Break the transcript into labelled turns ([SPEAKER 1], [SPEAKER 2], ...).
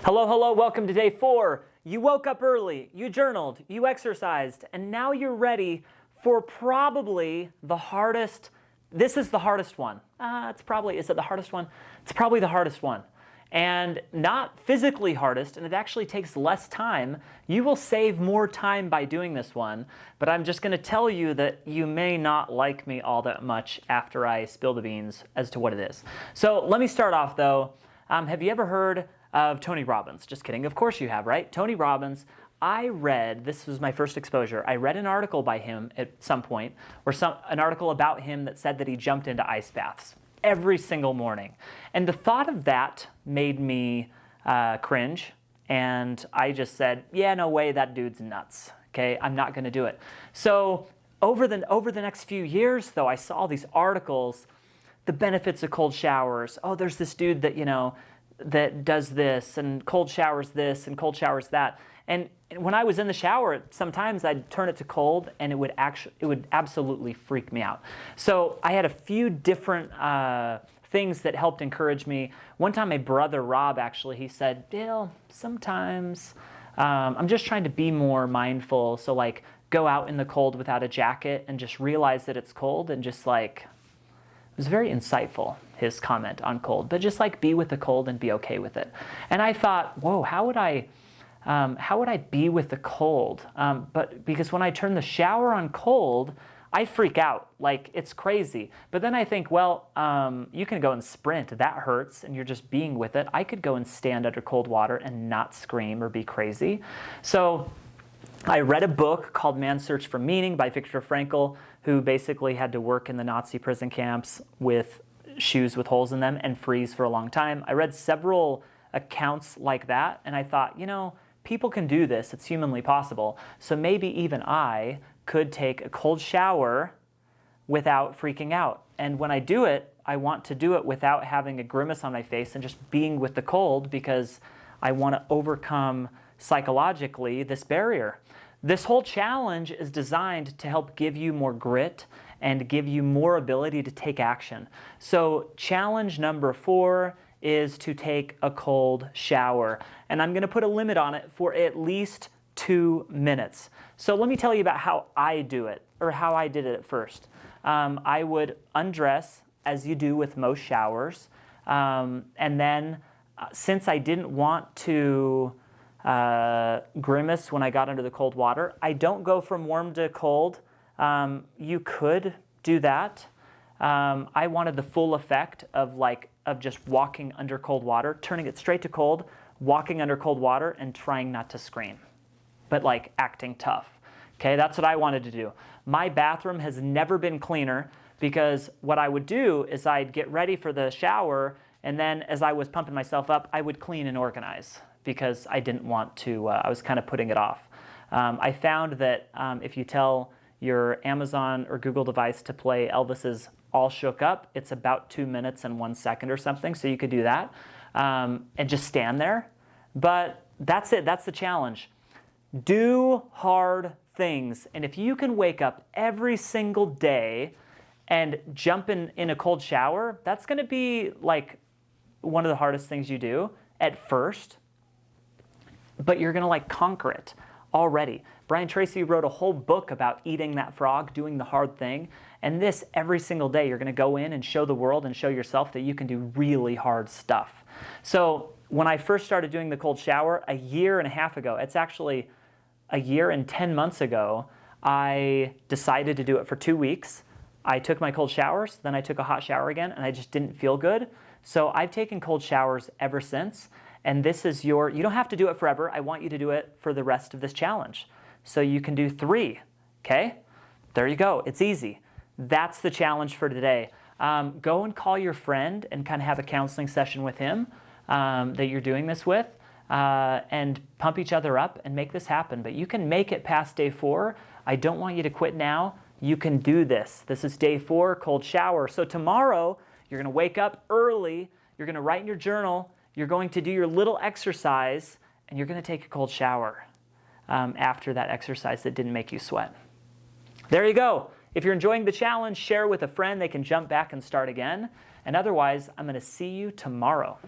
[SPEAKER 1] Hello, hello, welcome to day 4. You woke up early, you journaled, you exercised, and now you're ready for probably the hardest, this is the hardest one. Is it the hardest one? It's probably the hardest one. And not physically hardest, and it actually takes less time. You will save more time by doing this one, but I'm just gonna tell you that you may not like me all that much after I spill the beans as to what it is. So let me start off though. Have you ever heard of Tony Robbins? Just kidding, of course you have, right? Tony Robbins, this was my first exposure, I read an article by him at some point, an article about him that said that he jumped into ice baths every single morning. And the thought of that made me cringe, and I just said, yeah, no way, that dude's nuts, okay? I'm not gonna do it. So over the next few years though, I saw these articles, the benefits of cold showers. Oh, there's this dude that, that does this, and cold showers this, and cold showers that. And when I was in the shower, sometimes I'd turn it to cold, and it would absolutely freak me out. So I had a few different things that helped encourage me. One time, my brother Rob he said, "Dale, sometimes I'm just trying to be more mindful. So like, go out in the cold without a jacket and just realize that it's cold, and just like." It was very insightful, his comment on cold, but just like be with the cold and be okay with it. And I thought, whoa, how would I be with the cold? But because when I turn the shower on cold, I freak out, like it's crazy. But then I think, well, you can go and sprint, that hurts, and you're just being with it. I could go and stand under cold water and not scream or be crazy. So I read a book called Man's Search for Meaning by Viktor Frankl, who basically had to work in the Nazi prison camps with shoes with holes in them and freeze for a long time. I read several accounts like that, and I thought, people can do this. It's humanly possible. So maybe even I could take a cold shower without freaking out. And when I do it, I want to do it without having a grimace on my face and just being with the cold, because I want to overcome psychologically this barrier. This whole challenge is designed to help give you more grit and give you more ability to take action. So challenge number 4 is to take a cold shower. And I'm gonna put a limit on it for at least 2 minutes. So let me tell you about how I do it, or how I did it at first. I would undress, as you do with most showers, and then since I didn't want to grimace when I got under the cold water, I don't go from warm to cold. You could do that. I wanted the full effect of just walking under cold water, turning it straight to cold, walking under cold water, and trying not to scream, but like acting tough. Okay, that's what I wanted to do. My bathroom has never been cleaner, because what I would do is I'd get ready for the shower, and then as I was pumping myself up, I would clean and organize, because I didn't want to, I was kind of putting it off. I found that if you tell your Amazon or Google device to play Elvis's All Shook Up, it's about 2 minutes and 1 second or something, so you could do that and just stand there. But that's it, that's the challenge. Do hard things, and if you can wake up every single day and jump in a cold shower, that's gonna be like one of the hardest things you do at first, but you're gonna conquer it already. Brian Tracy wrote a whole book about eating that frog, doing the hard thing, and this every single day you're gonna go in and show the world and show yourself that you can do really hard stuff. So when I first started doing the cold shower a year and a half ago, it's actually a year and 10 months ago, I decided to do it for 2 weeks. I took my cold showers, then I took a hot shower again, and I just didn't feel good. So I've taken cold showers ever since. And this is you don't have to do it forever. I want you to do it for the rest of this challenge. So you can do 3, okay? There you go, it's easy. That's the challenge for today. Go and call your friend and kind of have a counseling session with him that you're doing this with, and pump each other up and make this happen. But you can make it past day 4. I don't want you to quit now. You can do this. This is day 4, cold shower. So tomorrow, you're gonna wake up early, you're gonna write in your journal, you're going to do your little exercise, and you're going to take a cold shower after that exercise that didn't make you sweat. There you go. If you're enjoying the challenge, share with a friend. They can jump back and start again. And otherwise, I'm going to see you tomorrow.